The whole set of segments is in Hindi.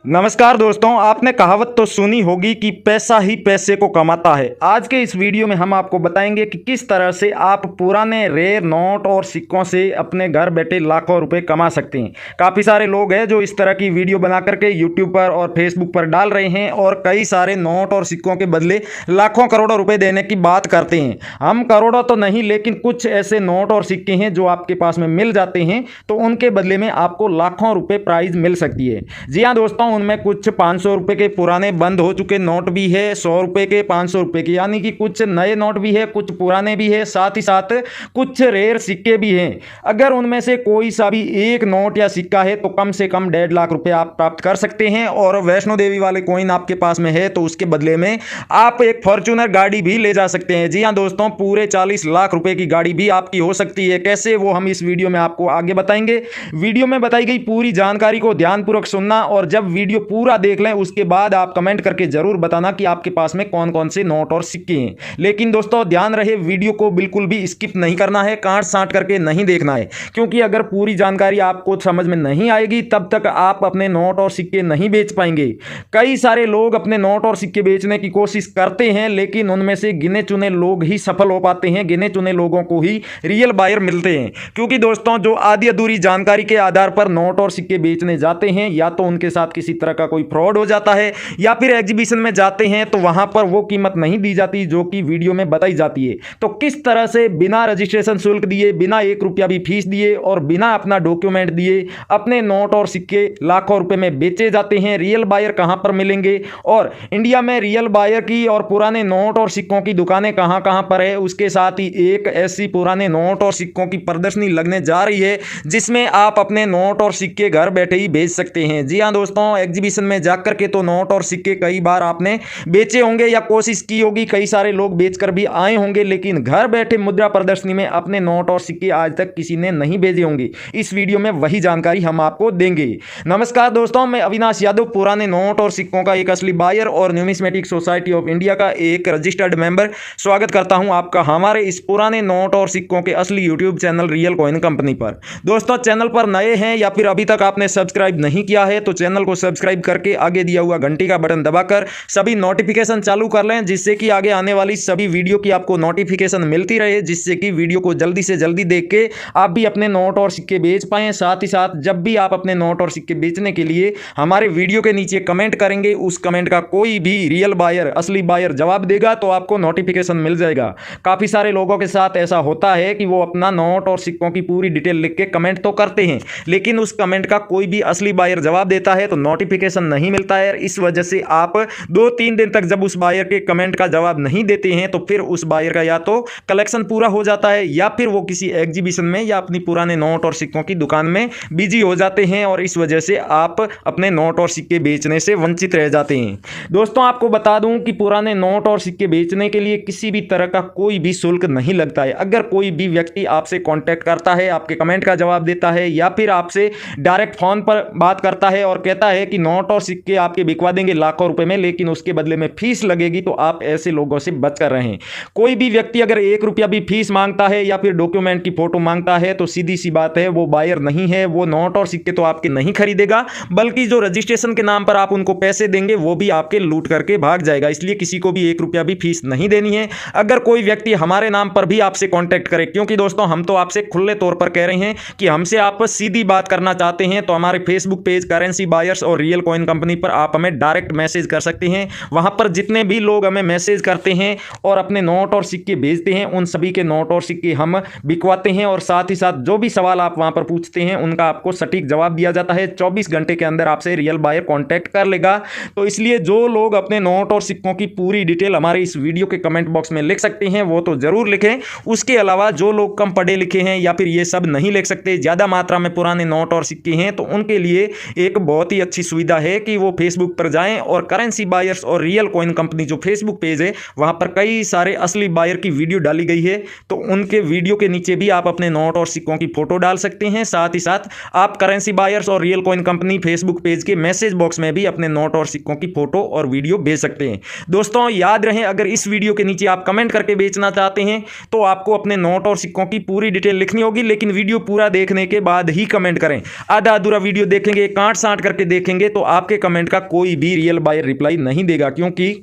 नमस्कार दोस्तों, आपने कहावत तो सुनी होगी कि पैसा ही पैसे को कमाता है। आज के इस वीडियो में हम आपको बताएंगे कि किस तरह से आप पुराने रेयर नोट और सिक्कों से अपने घर बैठे लाखों रुपए कमा सकते हैं। काफ़ी सारे लोग हैं जो इस तरह की वीडियो बना करके यूट्यूब पर और फेसबुक पर डाल रहे हैं और कई सारे नोट और सिक्कों के बदले लाखों करोड़ों रुपए देने की बात करते हैं। हम करोड़ों तो नहीं, लेकिन कुछ ऐसे नोट और सिक्के हैं जो आपके पास में मिल जाते हैं, तो उनके बदले में आपको लाखों रुपए प्राइज मिल सकती है। जी हाँ दोस्तों, उनमें कुछ 500 रुपए के पुराने बंद हो चुके नोट भी है, 100 रुपए के, 500 रुपए के, यानी कि कुछ नए नोट भी है, कुछ पुराने भी है, साथ ही साथ कुछ रेयर सिक्के भी हैं। अगर उनमें से कोई सा भी एक नोट या सिक्का है तो कम से कम 1.5 लाख रुपए आप प्राप्त कर सकते हैं। और वैष्णो देवी वाले कॉइन आपके पास में है तो उसके बदले में आप एक फॉर्च्यूनर गाड़ी भी ले जा सकते हैं। जी हाँ दोस्तों, पूरे 40 लाख रुपए की गाड़ी भी आपकी हो सकती है। कैसे, वो हम इस वीडियो में आपको आगे बताएंगे। वीडियो में बताई गई पूरी जानकारी को ध्यानपूर्वक सुनना और जब वीडियो पूरा देख लें उसके बाद आप कमेंट करके जरूर बताना कि आपके पास में कौन कौन से नोट और सिक्के हैं। लेकिन दोस्तों ध्यान रहे, वीडियो को बिल्कुल भी स्किप नहीं करना है, काट साट करके नहीं देखना है, क्योंकि अगर पूरी जानकारी आपको समझ में नहीं आएगी तब तक आप अपने नोट और सिक्के नहीं बेच पाएंगे। कई सारे लोग अपने नोट और सिक्के बेचने की कोशिश करते हैं, लेकिन उनमें से गिने चुने लोग ही सफल हो पाते हैं, गिने चुने लोगों को ही रियल बायर मिलते हैं। क्योंकि दोस्तों जो आधी अधूरी जानकारी के आधार पर नोट और सिक्के बेचने जाते हैं, या तो उनके साथ किसी तरह का कोई फ्रॉड हो जाता है या फिर एग्जीबिशन में जाते हैं तो वहां पर वो कीमत नहीं दी जाती जो कि वीडियो में बताई जाती है। तो किस तरह से बिना रजिस्ट्रेशन शुल्क दिए, बिना 1 रुपया भी फीस दिए और बिना अपना डॉक्यूमेंट दिए अपने नोट और सिक्के लाखों रुपए में बेचे जाते हैं, रियल बायर कहां पर मिलेंगे और इंडिया में रियल बायर की और पुराने नोट और सिक्कों की दुकानें कहां कहां पर है, उसके साथ ही एक ऐसी पुराने नोट और सिक्कों की प्रदर्शनी लगने जा रही है जिसमें आप अपने नोट और सिक्के घर बैठे ही बेच सकते हैं। जी हां दोस्तों, एग्जीबिशन में जाकर के तो नोट और सिक्के कई बार आपने बेचे होंगे या कोशिश की होगी, कई सारे लोग बेचकर भी आए होंगे, लेकिन घर बैठे मुद्रा प्रदर्शनी में अपने नोट और सिक्के आज तक किसी ने नहीं भेजे होंगे। इस वीडियो में वही जानकारी हम आपको देंगे। नमस्कार दोस्तों, मैं अविनाश यादव, पुराने नोट और सिक्कों का एक असली बायर और न्यूमिस्मेटिक सोसाइटी ऑफ इंडिया का एक रजिस्टर्ड मेंबर, स्वागत करता हूं आपका हमारे इस पुराने नोट और सिक्कों के असली YouTube channel real coin company पर। दोस्तों चैनल पर नए हैं या फिर अभी तक आपने सब्सक्राइब नहीं किया है तो चैनल को सब्सक्राइब करके आगे दिया हुआ घंटी का बटन दबाकर सभी नोटिफिकेशन चालू कर लें, जिससे कि आगे आने वाली सभी वीडियो की आपको नोटिफिकेशन मिलती रहे, जिससे कि वीडियो को जल्दी से जल्दी देख के आप भी अपने नोट और सिक्के बेच पाएं। साथ ही साथ जब भी आप अपने नोट और सिक्के बेचने के लिए हमारे वीडियो के नीचे कमेंट करेंगे, उस कमेंट का कोई भी रियल बायर, असली बायर जवाब देगा तो आपको नोटिफिकेशन मिल जाएगा। काफी सारे लोगों के साथ ऐसा होता है कि वो अपना नोट और सिक्कों की पूरी डिटेल लिख के कमेंट तो करते हैं, लेकिन उस कमेंट का कोई भी असली बायर जवाब देता है तो नोटिफिकेशन नहीं मिलता है। इस वजह से आप 2-3 दिन तक जब उस बायर के कमेंट का जवाब नहीं देते हैं तो फिर उस बायर का या तो कलेक्शन पूरा हो जाता है या फिर वो किसी एग्जीबिशन में या अपनी पुराने नोट और सिक्कों की दुकान में बिजी हो जाते हैं और इस वजह से आप अपने नोट और सिक्के बेचने से वंचित रह जाते हैं। दोस्तों आपको बता दूं कि पुराने नोट और सिक्के बेचने के लिए किसी भी तरह का कोई भी शुल्क नहीं लगता है। अगर कोई भी व्यक्ति आपसे कॉन्टैक्ट करता है, आपके कमेंट का जवाब देता है या फिर आपसे डायरेक्ट फोन पर बात करता है और कहता है कि नोट और सिक्के आपके बिकवा देंगे लाखों रुपए में, लेकिन उसके बदले में फीस लगेगी, तो आप ऐसे लोगों से बच कर रहें। कोई भी व्यक्ति अगर 1 रुपया भी फीस मांगता है या फिर डॉक्यूमेंट की फोटो मांगता है तो सीधी सी बात है, वो बायर नहीं है। वो नोट और सिक्के तो आपके नहीं खरीदेगा, बल्कि जो रजिस्ट्रेशन के नाम पर आप उनको पैसे देंगे वो भी आपके लूट करके भाग जाएगा। इसलिए किसी को भी 1 रुपया भी फीस नहीं देनी है। अगर कोई व्यक्ति हमारे नाम पर भी आपसे कॉन्टैक्ट करे, क्योंकि दोस्तों हम तो आपसे खुले तौर पर कह रहे हैं कि हमसे आप सीधी बात करना चाहते हैं, तो हमारे फेसबुक पेज करेंसी बायर्स और रियल कॉइन कंपनी पर आप हमें डायरेक्ट मैसेज कर सकते हैं। वहां पर जितने भी लोग हमें मैसेज करते हैं और अपने नोट और सिक्के भेजते हैं, उन सभी के नोट और सिक्के हम बिकवाते हैं और साथ ही साथ जो भी सवाल आप वहां पर पूछते हैं उनका आपको सटीक जवाब दिया जाता है। 24 घंटे के अंदर आपसे रियल बायर कॉन्टैक्ट कर लेगा। तो इसलिए जो लोग अपने नोट और सिक्कों की पूरी डिटेल हमारे इस वीडियो के कमेंट बॉक्स में लिख सकते हैं वो तो जरूर लिखें। उसके अलावा जो लोग कम पढ़े लिखे हैं या फिर ये सब नहीं लिख सकते, ज्यादा मात्रा में पुराने नोट और सिक्के हैं, तो उनके लिए एक बहुत ही अच्छी सुविधा है कि वो फेसबुक पर जाएं और करेंसी बायर्स और रियल कॉइन कंपनी जो फेसबुक पेज है वहां पर कई सारे असली बायर की वीडियो डाली गई है, तो उनके वीडियो के नीचे भी आप अपने नोट और सिक्कों की फोटो डाल सकते हैं। साथ ही साथ आप करेंसी बायर्स और real coin company Facebook page के मैसेज बॉक्स में भी अपने नोट और सिक्कों की फोटो और वीडियो भेज सकते हैं। दोस्तों याद रहे, अगर इस वीडियो के नीचे आप कमेंट करके बेचना चाहते हैं तो आपको अपने नोट और सिक्कों की पूरी डिटेल लिखनी होगी, लेकिन वीडियो पूरा देखने के बाद ही कमेंट करें। आधा अधूरा वीडियो देखेंगे, काट साट करके देखेंगे देखेंगे तो आपके कमेंट का कोई भी रियल बायर रिप्लाई नहीं देगा, क्योंकि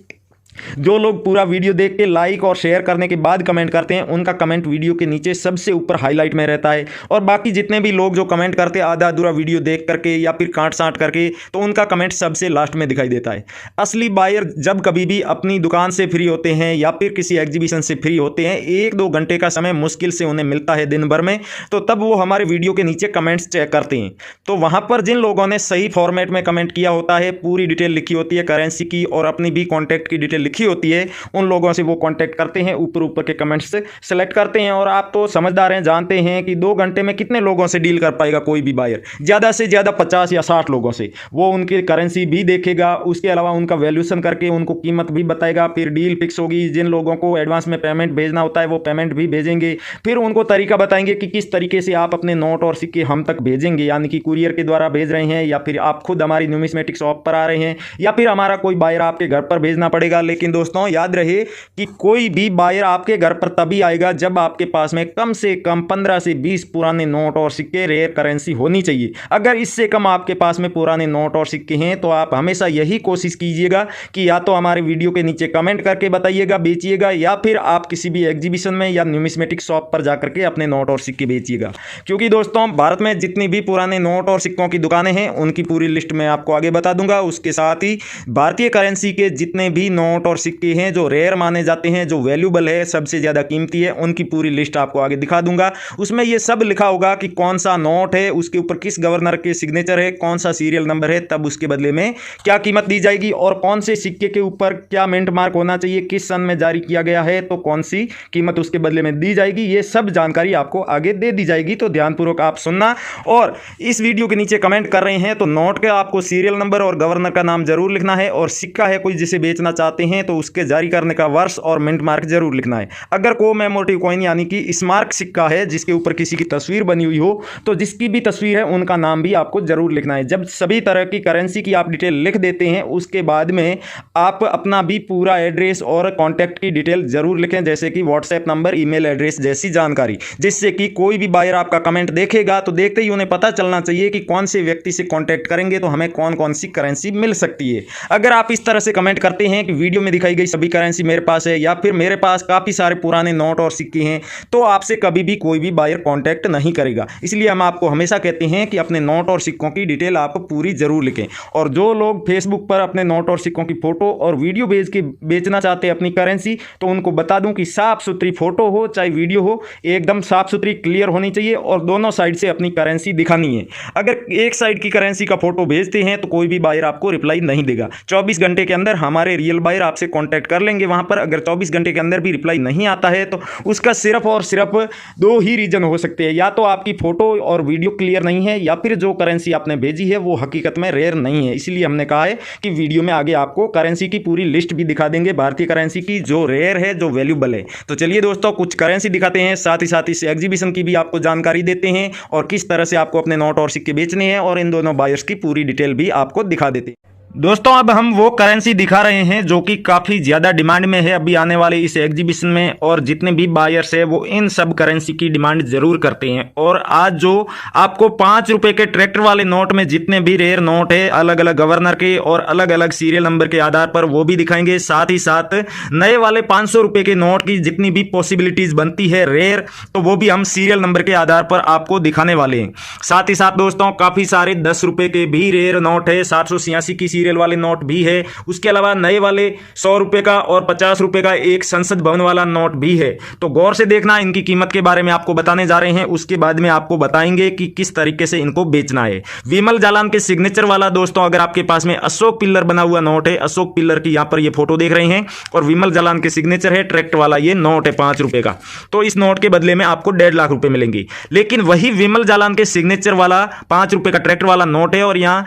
जो लोग पूरा वीडियो देख के लाइक और शेयर करने के बाद कमेंट करते हैं उनका कमेंट वीडियो के नीचे सबसे ऊपर हाईलाइट में रहता है, और बाकी जितने भी लोग जो कमेंट करते हैं आधा अधूरा वीडियो देख करके या फिर काट साट करके, तो उनका कमेंट सबसे लास्ट में दिखाई देता है। असली बायर जब कभी भी अपनी दुकान से फ्री होते हैं या फिर किसी एग्जीबिशन से फ्री होते हैं, 1-2 घंटे का समय मुश्किल से उन्हें मिलता है दिन भर में, तो तब वो हमारे वीडियो के नीचे कमेंट्स चेक करते हैं। तो वहाँ पर जिन लोगों ने सही फॉर्मेट में कमेंट किया होता है, पूरी डिटेल लिखी होती है करेंसी की और अपनी भी कॉन्टैक्ट की डिटेल लिखी होती है, उन लोगों से वो कांटेक्ट करते हैं, ऊपर के कमेंट्स से सिलेक्ट करते हैं। और आप तो समझदार हैं, जानते हैं कि 2 घंटे में कितने लोगों से डील कर पाएगा कोई भी बायर, ज़्यादा से ज़्यादा 50 या 60 लोगों से। वो उनकी करेंसी भी देखेगा, उसके अलावा उनका वैल्यूएशन करके उनको कीमत भी बताएगा, फिर डील फिक्स होगी। जिन लोगों को एडवांस में पेमेंट भेजना होता है वो पेमेंट भी भेजेंगे, फिर उनको तरीका बताएंगे कि किस तरीके से आप अपने नोट और सिक्के हम तक भेजेंगे, यानी कि कुरियर के द्वारा भेज रहे हैं या फिर आप खुद हमारी न्यूमिस्मेटिक शॉप पर आ रहे हैं या फिर हमारा कोई बायर आपके घर पर भेजना पड़ेगा। लेकिन दोस्तों याद रहे कि कोई भी बायर आपके घर पर तभी आएगा जब आपके पास में कम से कम 15 से 20 पुराने नोट और सिक्के रेयर करेंसी होनी चाहिए। अगर इससे कम आपके पास में पुराने नोट और सिक्के हैं तो आप हमेशा यही कोशिश कीजिएगा कि या तो हमारे वीडियो के नीचे कमेंट करके बताइएगा बेचिएगा, या फिर आप किसी भी एग्जीबिशन में या न्यूमिस्मेटिक शॉप पर जाकर के अपने नोट और सिक्के बेचिएगा। क्योंकि दोस्तों भारत में जितनी भी पुराने नोट और सिक्कों की दुकानें हैं उनकी पूरी लिस्ट मैं आपको आगे बता दूंगा। उसके साथ ही भारतीय करेंसी के जितने भी नोट और सिक्के हैं जो रेयर माने जाते हैं, जो वैल्यूबल है, सबसे ज़्यादा कीमती है, उनकी पूरी लिस्ट आपको आगे दिखा दूंगा। उसमें ये सब लिखा होगा कि कौन सा नोट है, उसके ऊपर किस गवर्नर के सिग्नेचर है, कौन सा सीरियल नंबर है, तब उसके बदले में क्या कीमत दी जाएगी, और कौन से सिक्के के ऊपर क्या मिंट मार्क होना चाहिए, किस सन में जारी किया गया है, तो कौन सी कीमत उसके बदले में दी जाएगी। ये सब जानकारी आपको आगे दे दी जाएगी, तो ध्यानपूर्वक आप सुनना। और इस वीडियो के नीचे कमेंट कर रहे हैं तो नोट का आपको सीरियल नंबर और गवर्नर का नाम जरूर लिखना है, और सिक्का है कोई जिसे बेचना चाहते हैं तो उसके जारी करने का वर्ष और मिंट मार्क जरूर लिखना है। अगर कोमेमोरेटिव कॉइन यानी कि स्मारक सिक्का है जिसके ऊपर किसी की तस्वीर बनी हुई हो तो जिसकी भी तस्वीर है उनका नाम भी आपको जरूर लिखना है। जब सभी तरह की करेंसी की आप डिटेल लिख देते हैं उसके बाद में आप अपना भी पूरा एड्रेस और कॉन्टैक्ट की डिटेल जरूर लिखें, जैसे कि व्हाट्सएप नंबर, ईमेल एड्रेस जैसी जानकारी, जिससे कि कोई भी बायर आपका कमेंट देखेगा तो देखते ही उन्हें पता चलना चाहिए कि कौन से व्यक्ति से कॉन्टैक्ट करेंगे तो हमें कौन कौन सी करेंसी मिल सकती है। अगर आप इस तरह से कमेंट करते हैं कि वीडियो में दिखाई गई सभी करेंसी मेरे पास है या फिर मेरे पास काफ़ी सारे पुराने नोट और सिक्के हैं, तो आपसे कभी भी कोई भी बायर कांटेक्ट नहीं करेगा। इसलिए हम आपको हमेशा कहते हैं कि अपने नोट और सिक्कों की डिटेल आप पूरी जरूर लिखें। और जो लोग फेसबुक पर अपने नोट और सिक्कों की फोटो और वीडियो भेज के बेचना चाहते हैं अपनी करेंसी, तो उनको बता दूं कि साफ सुथरी फोटो हो चाहे वीडियो हो, एकदम साफ सुथरी क्लियर होनी चाहिए और दोनों साइड से अपनी करेंसी दिखानी है। अगर एक साइड की करेंसी का फोटो भेजते हैं तो कोई भी बायर आपको रिप्लाई नहीं देगा। 24 घंटे के अंदर हमारे रियल बायर आपसे कॉन्टैक्ट कर लेंगे वहां पर। अगर 24 घंटे के अंदर भी रिप्लाई नहीं आता है तो उसका सिर्फ और सिर्फ 2 ही रीजन हो सकते हैं, या तो आपकी फोटो और वीडियो क्लियर नहीं है या फिर जो करेंसी आपने भेजी है वो हकीकत में रेयर नहीं है। इसलिए हमने कहा है कि वीडियो में आगे आपको करेंसी की पूरी लिस्ट भी दिखा देंगे, भारतीय करेंसी की जो रेयर है, जो वैल्यूबल है। तो चलिए दोस्तों कुछ करेंसी दिखाते हैं, साथ ही साथ इस एग्जीबिशन की भी आपको जानकारी देते हैं और किस तरह से आपको अपने नोट और सिक्के बेचने हैं, और इन दोनों बायर्स की पूरी डिटेल भी आपको दिखा देते हैं। दोस्तों अब हम वो करेंसी दिखा रहे हैं जो कि काफ़ी ज़्यादा डिमांड में है अभी आने वाले इस एग्जीबिशन में, और जितने भी बायर्स है वो इन सब करेंसी की डिमांड जरूर करते हैं। और आज जो आपको 5 रुपए के ट्रैक्टर वाले नोट में जितने भी रेयर नोट है अलग अलग गवर्नर के और अलग अलग सीरियल नंबर के आधार पर वो भी दिखाएंगे। साथ ही साथ नए वाले 500 रुपए के नोट की जितनी भी पॉसिबिलिटीज बनती है रेयर, तो वो भी हम सीरियल नंबर के आधार पर आपको दिखाने वाले हैं। साथ ही साथ दोस्तों काफ़ी सारे 10 रुपए के भी रेयर नोट है, 786 की सीरियल वाले नोट भी है। उसके अलावा नए वाले 100 रुपए का और 50 रुपए का एक संसद भवन वाला नोट भी है। तो गौर से देखना, इनकी कीमत के बारे में आपको बताने जा रहे हैं, उसके बाद में आपको बताएंगे कि किस तरीके से इनको बेचना है। विमल जालान के सिग्नेचर वाला दोस्तों अगर आपके पास में अशोक पिल्लर बना हुआ नोट है, अशोक पिल्लर की यहां पर ये फोटो देख रहे हैं, और विमल जालान के सिग्नेचर है, ट्रैक्ट वाला ये नोट है 5 रुपए का, तो इस नोट के बदले में आपको 1.5 लाख रुपए मिलेंगे। लेकिन वही विमल जालान के सिग्नेचर वाला 5 रुपए का ट्रैक्टर वाला नोट है और यहां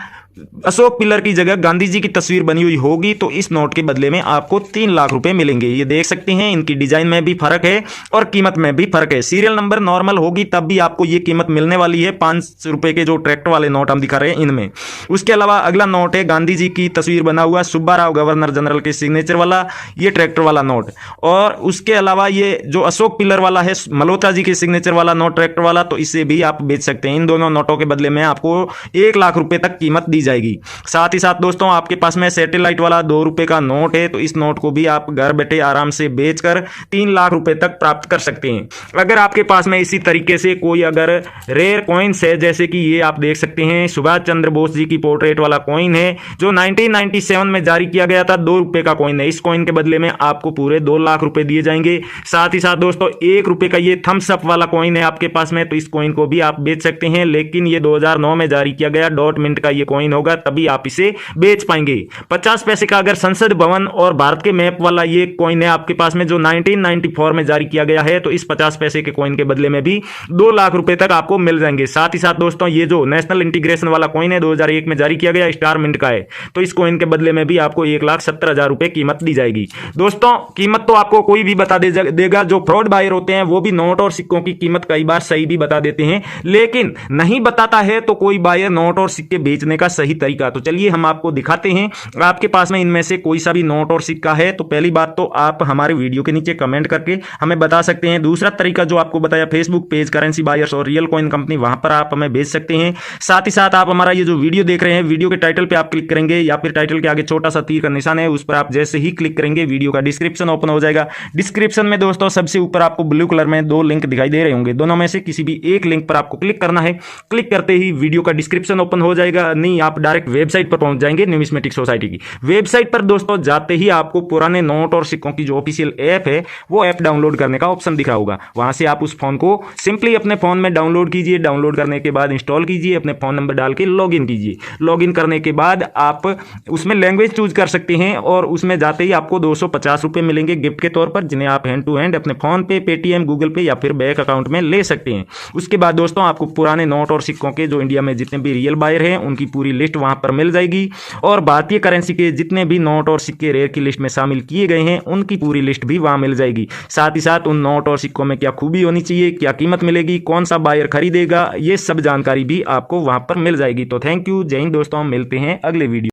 अशोक पिल्लर की जगह गांधी जी की तस्वीर बनी हुई होगी, तो इस नोट के बदले में आपको 3 लाख रुपए मिलेंगे। ये देख सकते हैं, इनकी डिजाइन में भी फर्क है और कीमत में भी फर्क है। सीरियल नंबर नॉर्मल होगी तब भी आपको ये कीमत मिलने वाली है 5 रुपए के जो ट्रैक्टर वाले नोट हम दिखा रहे हैं इनमें। उसके अलावा अगला नोट है गांधी जी की तस्वीर बना हुआ सुब्बाराव गवर्नर जनरल के सिग्नेचर वाला, ये ट्रैक्टर वाला नोट। और उसके अलावा ये जो अशोक पिल्लर वाला है मल्होत्रा जी के सिग्नेचर वाला नोट ट्रैक्टर वाला, तो इसे भी आप बेच सकते हैं। इन दोनों नोटों के बदले में आपको 1 लाख रुपए तक कीमत दी जाएगी। साथ ही साथ दोस्तों आपके पास में सैटेलाइट वाला 2 रुपये का नोट है तो इस नोट को भी आप घर बैठे आराम से बेचकर 3 लाख रुपए तक प्राप्त कर सकते हैं। अगर आपके पास में इसी तरीके से कोई अगर रेयर कॉइन्स है, जैसे कि ये आप देख सकते हैं सुभाष चंद्र बोस जी की पोर्ट्रेट वाला कॉइन है जो 1997 में जारी किया गया था, 2 रुपए का कॉइन है। इस कॉइन के बदले में आपको पूरे 2 लाख रुपए दिए जाएंगे। साथ ही साथ दोस्तों 1 रुपए का ये थम्स अप वाला कॉइन है आपके पास में, तो इस कॉइन को भी आप बेच सकते हैं, लेकिन ये 2009 में जारी किया गया डॉट मिंट का ये कॉइन होगा, तभी आप इसे बेच पाएंगे। 50 पैसे का अगर संसद भवन और भारत के मैप वाला ये कॉइन है आपके पास में जो 1994 में जारी किया गया है, तो इस 50 पैसे के कॉइन के बदले में भी 2 लाख रुपए तक आपको मिल जाएंगे। साथ ही साथ दोस्तों ये जो नेशनल इंटीग्रेशन वाला कॉइन है 2001 में जारी किया गया स्टार मिंट का है, तो इस कॉइन के बदले में भी आपको 1,70,000 रुपए कीमत दी जाएगी। दोस्तों कीमत तो आपको कोई भी बता देगा, जो फ्रॉड बायर होते हैं वो भी नोट और सिक्कों की कीमत कई बार सही भी बता देते हैं, लेकिन नहीं बताता है तो कोई बायर नोट और सिक्के बेचने का सही तरीका। तो चलिए हम आपको दिखाते हैं। आपके पास में इनमें से कोई सा भी नोट और सिक्का है तो पहली बात तो आप हमारे वीडियो के नीचे कमेंट करके हमें बता सकते हैं। दूसरा तरीका जो आपको बताया फेसबुक पेज करेंसी बायर्स और रियल कॉइन कंपनी, वहां पर आप हमें भेज सकते हैं। साथ ही साथ आप हमारा ये जो वीडियो देख रहे हैं, वीडियो के टाइटल पे आप क्लिक करेंगे या फिर टाइटल के आगे छोटा सा तीर का निशान है उस पर आप जैसे ही क्लिक करेंगे वीडियो का डिस्क्रिप्शन ओपन हो जाएगा। डिस्क्रिप्शन में दोस्तों सबसे ऊपर आपको ब्लू कलर में 2 लिंक दिखाई दे रहे होंगे, दोनों में से किसी भी एक लिंक पर आपको क्लिक करना है। क्लिक करते ही वीडियो का डिस्क्रिप्शन ओपन हो जाएगा, नहीं आप डायरेक्ट वेबसाइट पर पहुंच जाएंगे न्यूमिस्मेटिक सोसाइटी की। वेबसाइट पर दोस्तों जाते ही आपको पुराने नोट और सिक्कों की जो ऑफिशियल ऐप है वो ऐप डाउनलोड करने का ऑप्शन दिख रहा होगा। वहां से आप उस फोन को सिंपली अपने फोन में डाउनलोड कीजिए। डाउनलोड करने के बाद इंस्टॉल कीजिए, अपने फोन नंबर डाल के लॉगिन कीजिए। लॉगिन करने के बाद आप उसमें लैंग्वेज चूज कर सकते हैं और उसमें जाते ही आपको 250 रुपए मिलेंगे गिफ्ट के तौर पर, जिन्हें आप हैंड टू हैंड अपने फोन पे, पेटीएम, गूगल पे या फिर बैंक अकाउंट में ले सकते हैं। उसके बाद दोस्तों आपको पुराने नोट और सिक्कों के जो इंडिया में जितने भी रियल बायर हैं उनकी पूरी लिस्ट वहां पर मिल जाएगी और भारतीय करेंसी के जितने भी नोट और सिक्के रेयर की लिस्ट में शामिल किए गए हैं उनकी पूरी लिस्ट भी वहां मिल जाएगी। साथ ही साथ उन नोट और सिक्कों में क्या खूबी होनी चाहिए, क्या कीमत मिलेगी, कौन सा बायर खरीदेगा, ये सब जानकारी भी आपको वहां पर मिल जाएगी। तो थैंक यू, जय हिंद दोस्तों, मिलते हैं अगले वीडियो।